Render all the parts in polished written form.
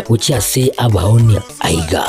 uchiase abaonia aiga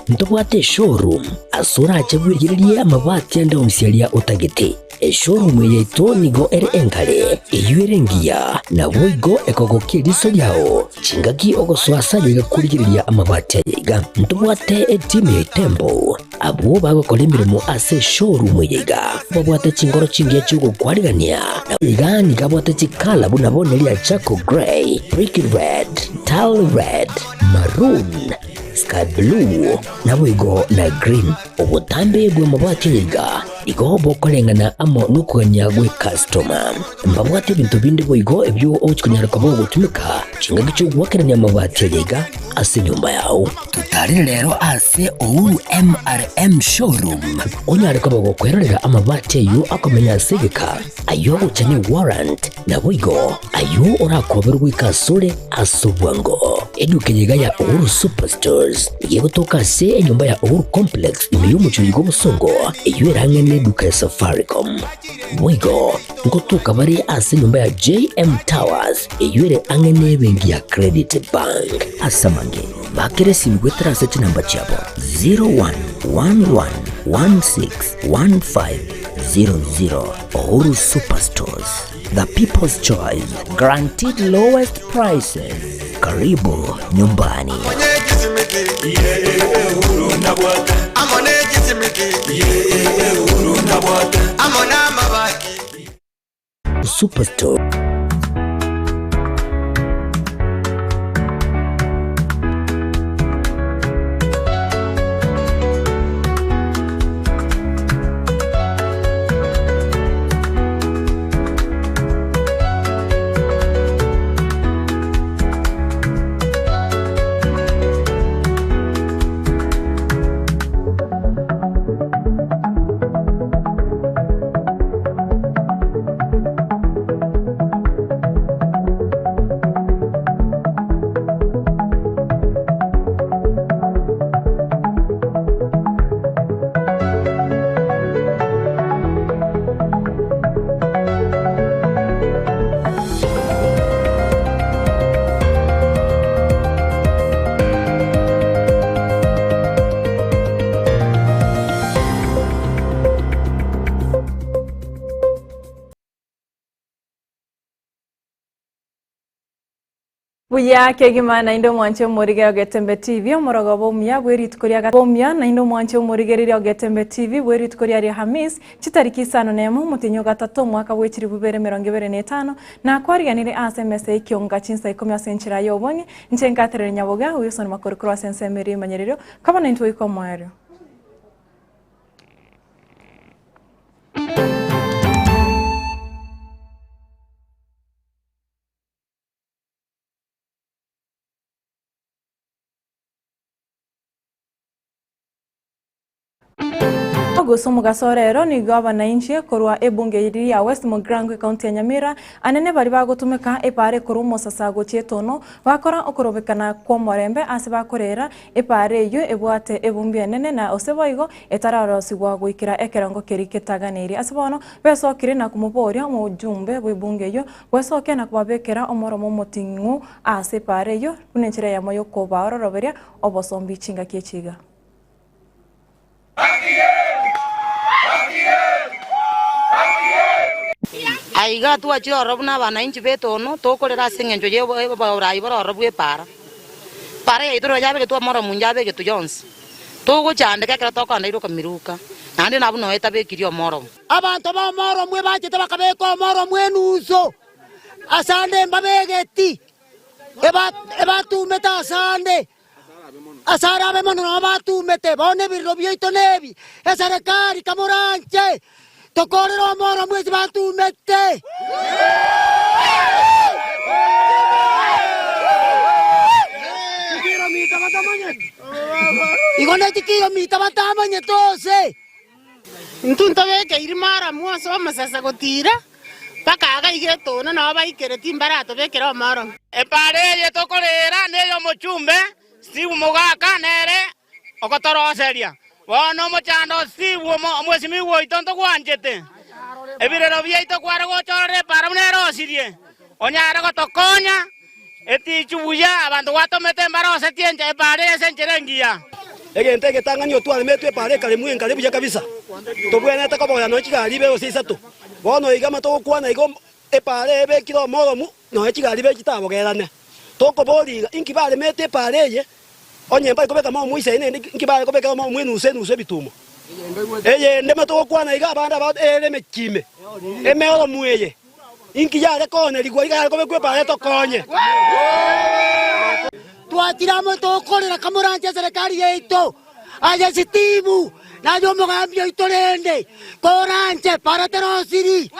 ntobwate showroom asura achagwiririe amabati ande omsialia utagete showroom yeto nigo enkale eyuerengia na boigo ekogokiriso yao chingaki ogoswasa yiga kurigiriria amabati yiga ntobwate team ya tembo abo bagokora imirimo ase showroom yiga babwate chingoro chingia chugo kwarigania yiga nigabwate chikala bunabonelia chako gray, brick red, tile red, maroon, sky blue na wigo na green. Obutambe bwe mabati yiga igo bokolengana amo nukuganya gwe customer mbabwate bintu bindi bwigo ebyo okunyara kwabo gutumika chinga gicho gwakeranya mabati yiga ase nyumba yao tutari rero ase ouru MRM showroom onyara kwabo gukwerera amabati yo akomenya sigika ayo uchanye warrant na bwigo ayo orakoberwa ikasure asubwango eduke yiga ya ouru superstores yegotoka se enyumba ya ouru complex imiyumucho yigo busongo iyo erangene duka ya Safaricom bwigo ngotuka bari ase nyumba ya JM Towers iyo angene bengi ya Credit Bank asamange bakere simgwetera sechi namba chabo 0111161500 Ouru Superstores, the people's choice, guaranteed lowest prices. Karibu nyumbani. Superstore. Buya kegima na indo mwanche murigero Getembe TV omorogo bomya bwerit koria bomya na indo mwanche murigerero Getembe TV bwerit koria ri Hamis chitariki 5 mutinyo gatatu mwaka wechiri 2025 na kwariganire SMS Ekeonga Chinsa Ikomi asenchira yobonye nchenkatere Nyaboga uyo sona makuru cross ensemeri manyerero kama na into ikomoero Gusumu gasorero ni gavana inchi korwa ebunge iri ya West Mugrango county ya Nyamira anene bari bagutumika epare korumo sasago chietono bakora okorobekana kwa morembe ase bakorera epare yo ebwate ebumbi nene na oseboigo etararosigwa gwikira ekerango keriketaganiri asebono besokire na kumuboria mu jumbe bwebunge yo wesoke na kubabekera omoromo motingu ase pare yo kunenchira ya moyo ko baroroberia obosombi chinga kiechiga aiga tu achiro robuna bana inchi betono tokorera sengenjo ye baura ibara robwe para yitoro yabe tu amara munjabe ke tu Jones togo chande kakera tokanda iro kamiruka nande nabuno etabe kirio moro abantu ba moro mwe bachete bakabeko moro mwe nuso asande mbabegeti eba tu meta asara be mono abatu mete bone birro bioito nebi esare kari kamoranche tokorero moro mwe batu mete igone tikiro mita batamanye tose ntunto beke irimara mwaso amasasa gotira pakaga igire tona na baikere timbarato bekera maro epare ye tokorera neyo mochumbe si umugaka nere okotoroseria bono mochando si mwesi miwo itonto kwanjete ebirero byaito kware gochore para mnero sirie onyara gotokonya eti chubuya abantu watomete mbarose tienje epare esencherengia egente getang'ani otwaremetwe epare kare mwenkare buya kabisa tobwenete koboyano chigari bego sisatu bono iga matogokwana igo epare ebekire omoromu no echigari bechitabogerane tokoboriga inki baremete epare eye onyemba ikobeka mo muise ine inki bare kobeka mo mwenuse nuse bitumo eyende matogokwana iga abanda ba mekime emeoro mueye inki yare kone ligwa iga kobekwe epare tokonye twatiramo tokorera kamuranje serikali yeito aje sitimu na yo mugambio itorende koranje para terosiri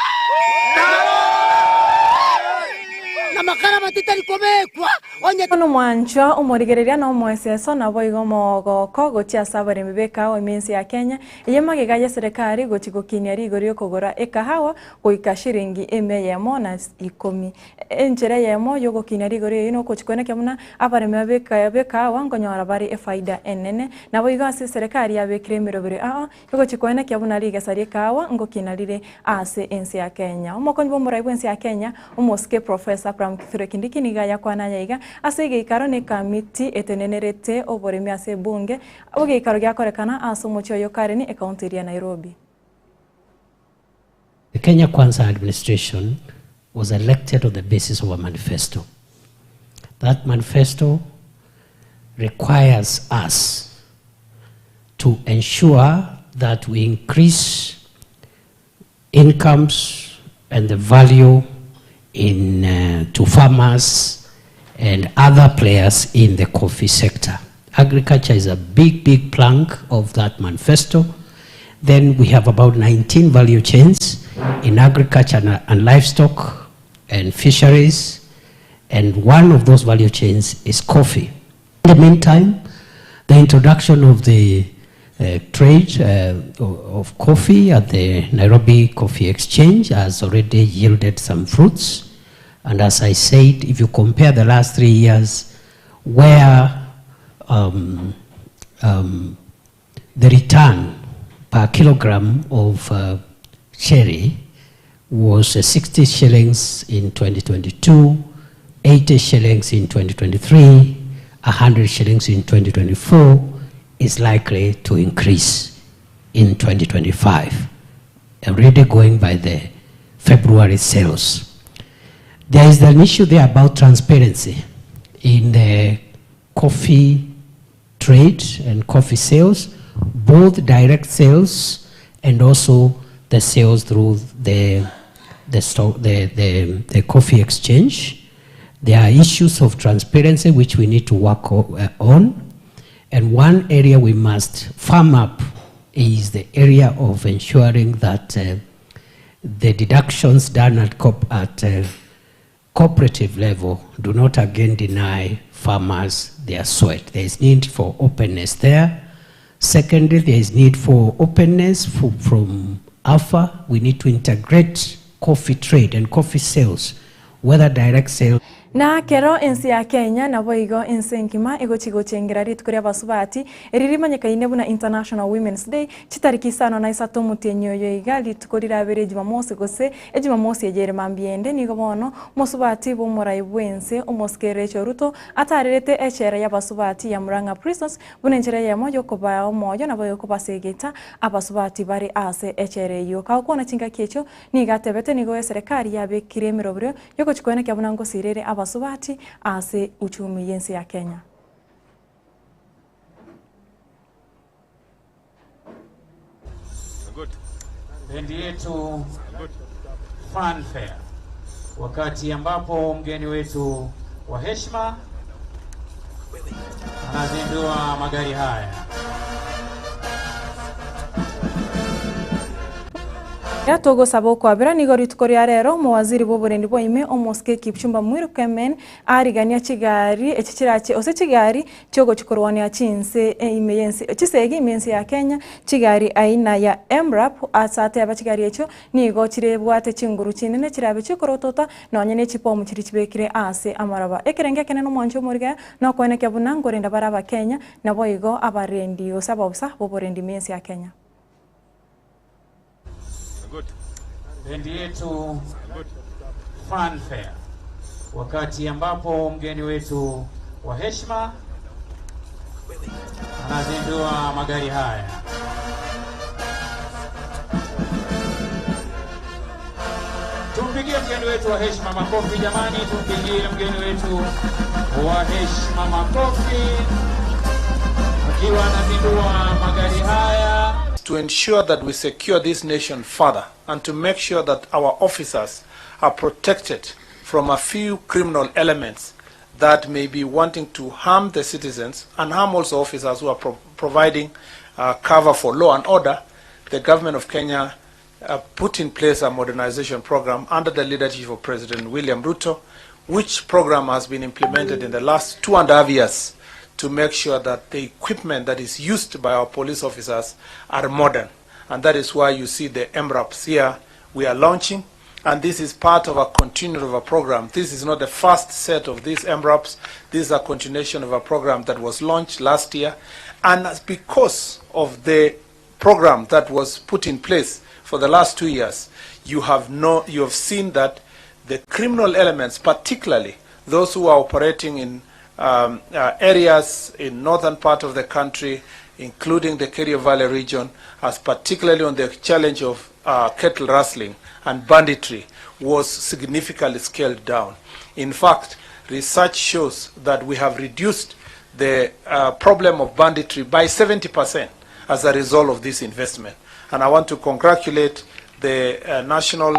na makara matitari komekwa onye ono mwancho umurigereria no mweseso na boigo mogoko gotia sabare mibeka o imensi ya Kenya yemagiga ya serikali gochigokini ari igori okogora ekahawa goika shiringi emeyemo na Ikomi enjere yemo yogokini ari igori ino kochikone kemuna abare mibeka yabeka wangonyora bari efaida enene na boigo ase serikali yabekire mirobere yogochikone kemuna liga sari kawa ngokinarire ase ensi ya Kenya omokonyi bomurai bwensi ya Kenya umoske professor Kindiki niga yakwana yaiga ase geikaro ne kamiti etenenerete oboremi ase bunge abo geikaro gyakorekana ase omochio yokareni e county ya Nairobi. The Kenya Kwanza administration was elected on the basis of a manifesto. That manifesto requires us to ensure that we increase incomes and the value to farmers and other players in the coffee sector. Agriculture is a big plank of that manifesto. Then we have about 19 value chains in agriculture and livestock and fisheries, and one of those value chains is coffee. In the meantime, the introduction of the trade of coffee at the Nairobi Coffee Exchange has already yielded some fruits. And as I said, if you compare the last 3 years, where the return per kilogram of cherry was 60 shillings in 2022, 80 shillings in 2023, 100 shillings in 2024, is likely to increase in 2025, already going by the February sales. There is an issue there about transparency in the coffee trade and coffee sales, both direct sales and also the sales through the coffee exchange. There are issues of transparency which we need to work on. And one area we must firm up is the area of ensuring that the deductions done at cooperative level do not again deny farmers their sweat. There is need for openness there. Secondly, there is need for openness from AFA. We need to integrate coffee trade and coffee sales, whether direct sales. Na kero ensi ya Kenya na boigo ensenkima egochigo chengerari tukuri abasubati eririmanyekaine buna International Women's Day chitariki 5 na 3 mutenyo yoigali tukorira abere Jumamosi gose ejumamosi ejere mambiende nigo bono musubati bo murai bwense omoskere choruto atarerete echere y'abasubati ya Muranga Prisons bunenjere yemo yokoba omoyo na boyo kobasegeta abasubati bari ase echere yo kakona chinga kecho nigatebete nigo serikali yabekire mirobro yokochikone kyabunango sirere abasubati ase uchumi yensi ya Kenya. Good. Bendi yetu fanfare, wakati ambapo mgeni wetu wa heshima anazindua magari haya. Ya togo sabo kwa bira nigori tukori arero muwaziri boborendi boime omoske Kipchumba Mwirukemen arigania chigari echichirache ose chigari chogo chikorwani ya Chinse imeyensi chisegi imensi ya Kenya chigari aina ya MRAP asate abachigari echo nigo chirebwate chinguru chinene chirabe chikorotota nonyene chipomu chiri chibekire ase amaraba ekerenge keneno mwancho muriga no kweneke bunangorenda baraba Kenya na boigo abarendi osababusa boborendi mensi ya Kenya. Bendi yetu fanfare, wakati ambapo mgeni wetu wa heshima anazindua magari haya. Tumpigie mgeni wetu wa heshima makofi jamani, tumpigie mgeni wetu wa heshima makofi akiwa anazindua magari haya. To ensure that we secure this nation further and to make sure that our officers are protected from a few criminal elements that may be wanting to harm the citizens and harm also officers who are providing cover for law and order, the government of Kenya put in place a modernization program under the leadership of President William Ruto, which program has been implemented in the last 2.5 years to make sure that the equipment that is used by our police officers are modern. And that is why you see the MRAPs here we are launching. And this is part of a continuation of a program. This is not the first set of these MRAPs. This is a continuation of a program that was launched last year. And because of the program that was put in place for the last 2 years, you have seen that the criminal elements, particularly those who are operating in areas in northern part of the country, including the Kerio Valley region, as particularly on the challenge of cattle rustling and banditry, was significantly scaled down. In fact, research shows that we have reduced the problem of banditry by 70% as a result of this investment. And I want to congratulate the National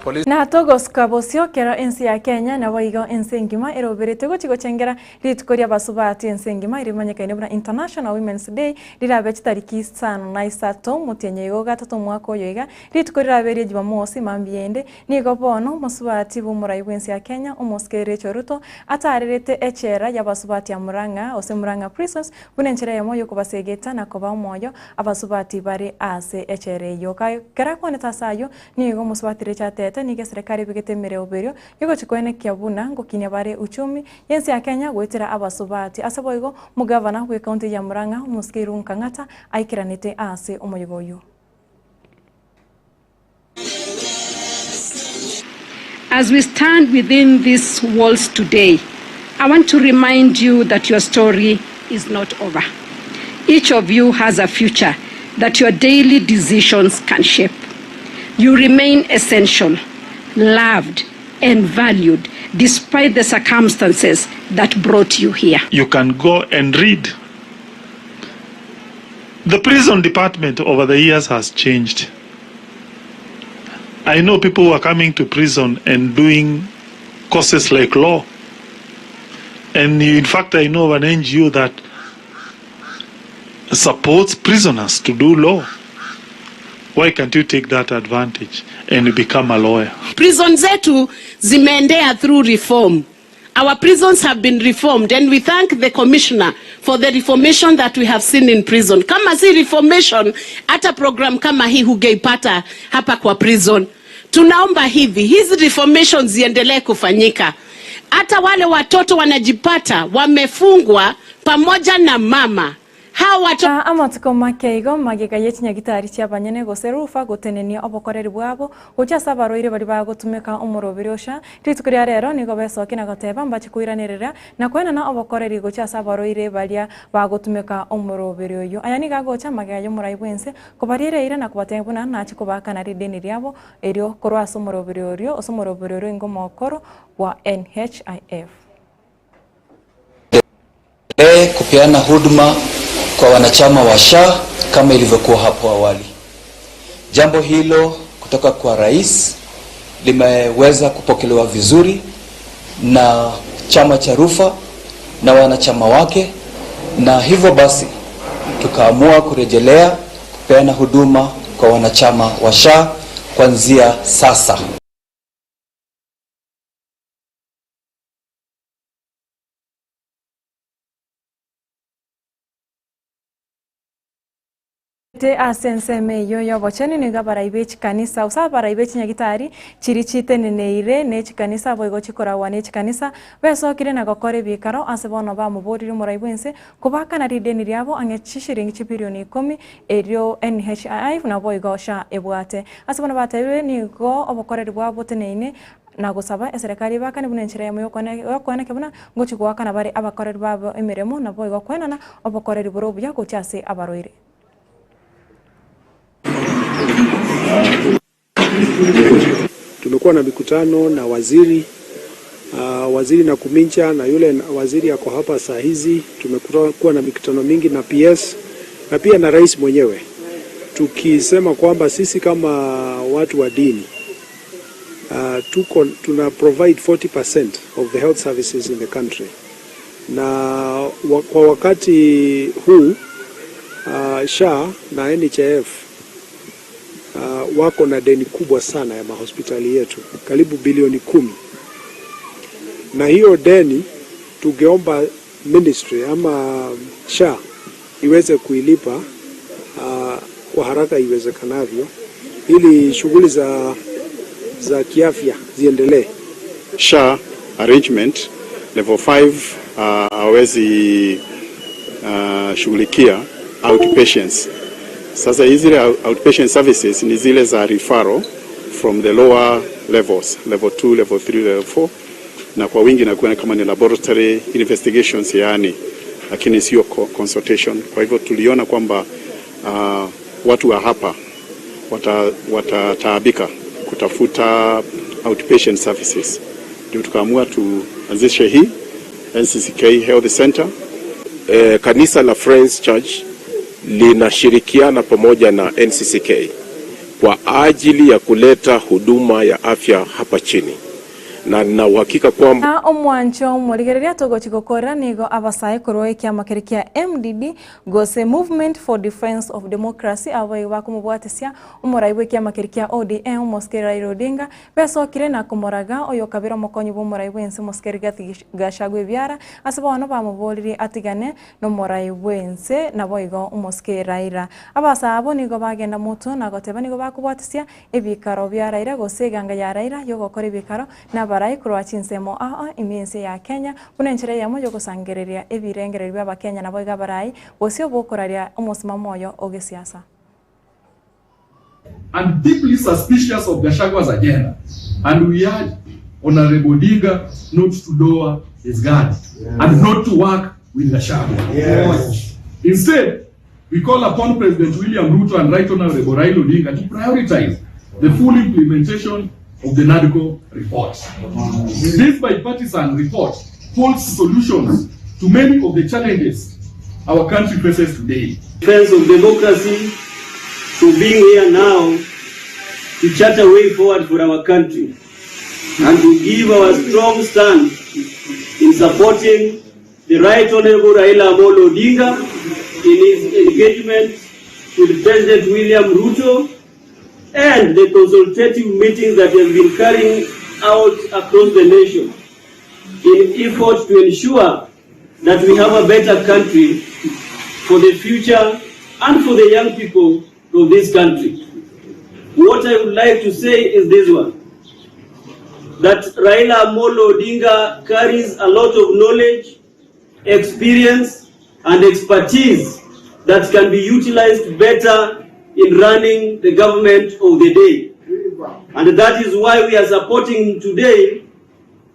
Police. Na togos kabosio kera ensi ya Kenya na waigo ensi ngima erobirete gochengera litkoria basubati ensi ngima irimanyekaine buna International Women's Day lirabe tariki 5 mutienye gatatu mwaka oyoiga litkorira beri Jumamosi mambiende nigo bono musubati bumurai bwensi ya Kenya umuskere choruto atarerete echera ya basubati ya Muranga ose Muranga prisons bunenchera ya moyo kubasegeta na koba moyo abasubati bari ase echere yoka kera kone sayo nigo muswatire chatete nige serikali bigetemere oberio yugo chikwene kiabuna ngokinya bare uchumi yensi ya Kenya gwetera abasubati asaboigo mugavana we county ya Muranga muskiru nkangata aikiranite ase omoyogoyo. As we stand within these walls today, I want to remind you that your story is not over. Each of you has a future that your daily decisions can shape. You remain essential, loved, and valued despite the circumstances that brought you here. You can go and read. The prison department over the years has changed. I know people who are coming to prison and doing courses like law. And in fact, I know of an NGO that supports prisoners to do law. Why can't you take that advantage and become a lawyer? Prisons zetu zimeendea through reform. Our prisons have been reformed and we thank the commissioner for the reformation that we have seen in prison. Kama si reformation, hata program kama hii hugeipata hapa kwa prison. Tunaomba hizi reformations ziendelee kufanyika. Hata wale watoto wanajipata wamefungwa pamoja na mama. Amatuko makeigo magikaye chinyagitari cyabanyene goserufa gotenenia obokoreri bwabo gocha sabaroire bari bagotumeka umurobirosha titukuria rero nigo besoki na goteba mbachi kuiranirira na kwena na obokoreri gocha sabaroire baria bagotumeka umurobiryo aya niga gocha magayo muraibwense kubarire ira na kubatebuna nachi kubaka na rideni ryabo erio korwa somurobiryo osomurobiryo ngomokoro wa NHIF kupeana huduma kwa wanachama wa SHA kama ilivyokuwa hapo awali. Jambo hilo kutoka kwa rais limeweza kupokelewa vizuri na chama cha Rufa na wanachama wake, na hivyo basi tukaamua kurejelea kupeana huduma kwa wanachama wa SHA kuanzia sasa. Te asenseme yo bocheni niga baraibechi kanisa usa baraibechi nyagitari chirichite neneire nechi kanisa boigo chikorawa nechi kanisa besokire na gokore bikaro asebono ba muborire muraibwense kubaka na rideni ryabo angecishiringi chipirioni 10 erio NHIF na boigo SHA ebwate asebono batewe nigo obokoreri bwabo teneine na gusaba serikali bakane bune nchire yamo yokone kebuna ngochi gwakana bari abakoreri babo emiremo nabo igokwenana obakoreri borobu ya gochase abaroire. Tumekuwa na mikutano na waziri na Kumincha na yule waziri yako hapa saa hizi. Tumekuwa na mikutano mingi na PS na pia na rais mwenyewe, tukisema kwamba sisi kama watu wa dini tuna provide 40% of the health services in the country, na kwa wakati huu SHA na NHIF wako na deni kubwa sana ya mahospitali yetu, karibu bilioni 10. Na hiyo deni tungeomba ministry ama SHA iweze kuilipa kwa haraka iwezekanavyo ili shughuli za kiafya ziendelee. SHA arrangement level 5 hawezi shughulikia outpatients. Sasa hizi outpatient services ni zile za referral from the lower levels, level 2, level 3, level 4, na kwa wingi nakuwa kama ni laboratory investigations yani, lakini sio consultation. Kwa hivyo tuliona kwamba watu wa hapa watataabika kutafuta outpatient services. Ndio tukaamua tuanzishe hii NCCK Health Center. Kanisa la Friends Church linashirikiana pamoja na NCCK kwa ajili ya kuleta huduma ya afya hapa chini, na nina uhakika kwamba omwancho murigereria togochigokora nigo abasaye koroi kya makerikia MDD gose Movement for Defense of Democracy abaye bakumubwatesia umuraibwe kya makerikia ODM Moskera Odinga besokire na kumoraga oyo kabira mokonyi bo muraibwe ense Moskera gashagwe byara asaba bano bamuboliri atigane no muraibwe ense nabo igo Moskera ira abasabo nigo bagenda muto na goteba nigo bakubwatesia ebikaro byara ira gose ganga yara ira yogokora ebikaro na barai kurwa Chinsa iminsi ya Kenya bunenchire yamo yo kusangereria ebirengereri bya Kenya nabo iga barai bosio bokoraria omosima moyo ogesiasa. I'm deeply suspicious of Gachagwa's agenda, and we urge Honorable Odinga not to lower his guard and not to work with Gachagua. Yes. Instead, we call upon President William Ruto and Right Honorable Raila Odinga to prioritize the full implementation of the NADCO report. This bipartisan report holds solutions to many of the challenges our country faces today. Defense of democracy, to being here now to chart a way forward for our country and to give our strong stand in supporting the Right Honorable Raila Amolo Odinga in his engagement with President William Ruto and the consultative meetings that have been carrying out across the nation in effort to ensure that we have a better country for the future and for the young people of this country. What I would like to say is this one, that Raila Amolo Odinga carries a lot of knowledge, experience and expertise that can be utilized better in running the government of the day. And that is why we are supporting today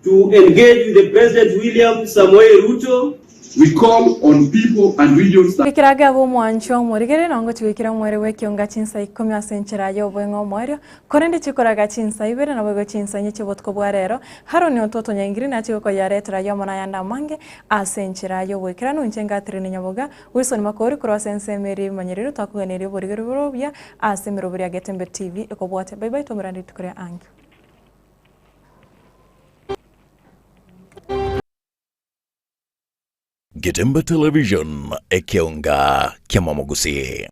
to engage with the President William Samoei Ruto. We call on people and regions that Ikiraga bo mwancho murigere nango twikira mwere we Ekeonga Chinsa Ikomi asenchera yo bwengo mwario korende chikoraga Chinsa ibere na bwego Chinsa nyeche botko bwarero haro ni ototo nyangiri na chiko yaretera yo mona yanda mange asenchera yo bwekira no nchenga trene Nyaboga Wilson Makori kro sense meri manyerero takugenere borigere borobya asemero buri Getembe TV ekobwate bye bye to murandi tukore angi. Getembe Television Ekeonga Kiamamogusi.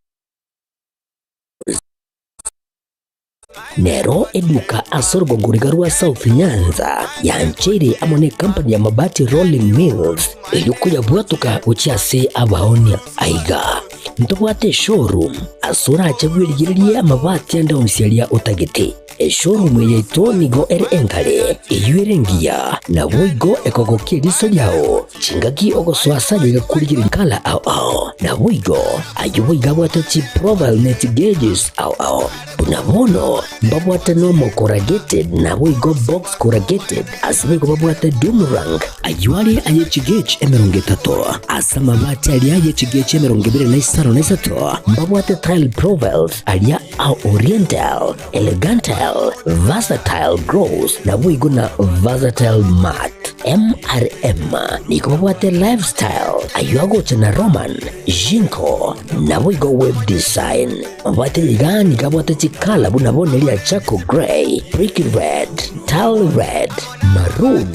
Nero eduka asorgo ngurigarua South Nyanza ya nchiri amone company ya mabati Rolling Mills eyukuya bwatuka uchiase abaonia aiga ntobwate showroom asura achagwirigirie amabati anda umsialia utagete showroom yeito nigo enkale eyuerengia na boigo ekogokie liso yao chingaki ogoswasa yegakurigira kala au na boigo ayuboiga bwatachi profile net gauges au bunabono mbabwate nomo corrugated nabo igo box corrugated asibe ko babwate Dumrang ayuali ayechigech emeronge tato asama bati ali ayechigech emeronge bire na isaro na isato mbabwate tile provels alia au oriental elegantal versatile grows nabo igo na versatile mat MRM ni ko babwate lifestyle ayuago chana Roman Jinko nabo igo web design mbabwate ligani kabwate chikala bunabone lia Chaco Grey, Brick Red, Tile Red, Maroon,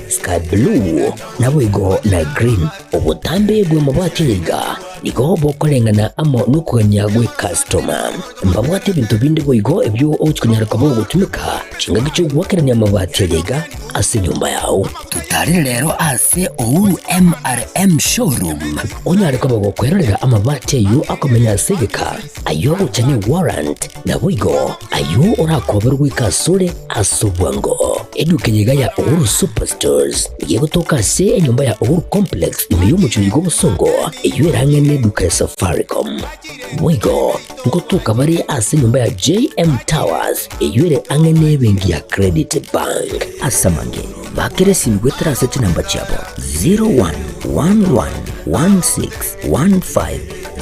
Sky Blue, nabo igo na Green. Obutambe bwe mabwate liga niko bokolengana amo nukuganya gwe customer. Mbabwate bintu bindi bwe igo ebyo ochikunyara kabo gutumika chinga gicho gwakiranya mabwate liga ase nyumba yao. Tutari lero ase Ouru MRM showroom. Onyare kabo gokwerera amabwate yu akomenya segeka. Ayo uchane warrant nabo igo ayo orakoberwe kasule asobwango. Edukenyega ya Ouru Superstores yego toka se enyumba ya Ouru Complex imiyo muchuyigo busongo iyo erangene duka ya Safaricom. Wigo ngotoka bari ase nyumba ya JM Towers iyo ere angene bengi ya Credit Bank asamange bakere simgwetra seti namba chabo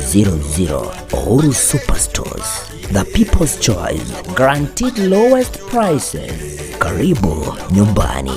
0111161500. Ouru Superstores, the people's choice, guaranteed lowest prices. Karibu nyumbani.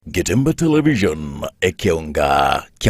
Getembe Television, Ekeonga.